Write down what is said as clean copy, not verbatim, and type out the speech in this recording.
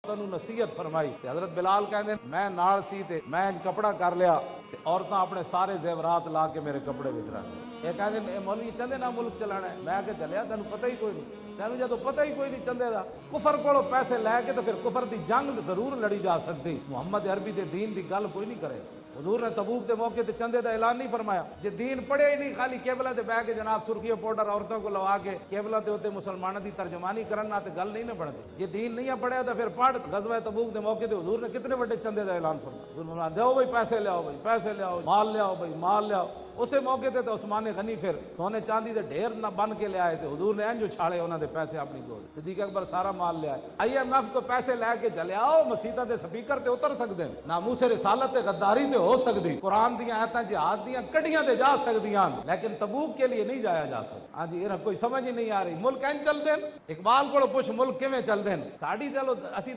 تنو نصیحت فرمائی تے حضرت بلال کہندے میں نال سی تے میں کپڑا کر لیا تے عورتاں اپنے سارے زیورات لا کے میرے کپڑے وچ رکھ دے. یہ کہندے مولوی چندے نہ ملک چلانا ہے. میں کہ چلیا تینوں پتہ ہی کوئی نہیں, تینوں جدوں پتہ ہی کوئی نہیں چندے دا, کفر کولوں پیسے لے کے تو پھر کفر دی جنگ ضرور لڑی جا سکتی. محمد عربی دے دین دی گل کوئی نہیں کرے. حضور نے تبوک دے موقع تے چندے دا اعلان نہیں فرمایا. جے دین پڑھے ہی نہیں, خالی کیبلا تے بیٹھ کے جناب سرخی پاؤڈر عورتوں کو لوا کے کیبلا تے ہوتے مسلمانوں دی ترجمانی کرنا تے گل نہیں نہ بنتی. جے دین نہیں پڑھیا تو پھر پڑھ. غزوہ تبوک دے موقع تے حضور نے کتنے بڑے چندے دا اعلان فرمایا. حضور نے فرمایا دیو بھائی پیسے لے آؤ, بھائی پیسے لے آؤ, مال لے آؤ, بھائی مال لے آؤ. اسے موقع تے تو عثمان غنی پھر سونے چاندی دے ڈھیر نہ بن کے لے آئے تھے. حضور نے انج چھاڑے انہاں دے پیسے اپنی گود. صدیق اکبر سارا مال لے آئے. IMF کو پیسے لے کے چلے آؤ, مسیتاں دے سپیکر تے اتر سکدے ہیں, ناموس رسالت تے غداری تے ہو سکدی, قرآن دیاں آیتاں جہاد دیاں کڈیاں تے جا سکدیاں, لیکن تبوک کے لیے نہیں جایا جا سکتا. ہاں جی, انہاں کوئی سمجھ ہی نہیں آ رہی. ملک این چل دین, اقبال کو پوچھ ملک کیویں چل دین. ساڈی چلو اسی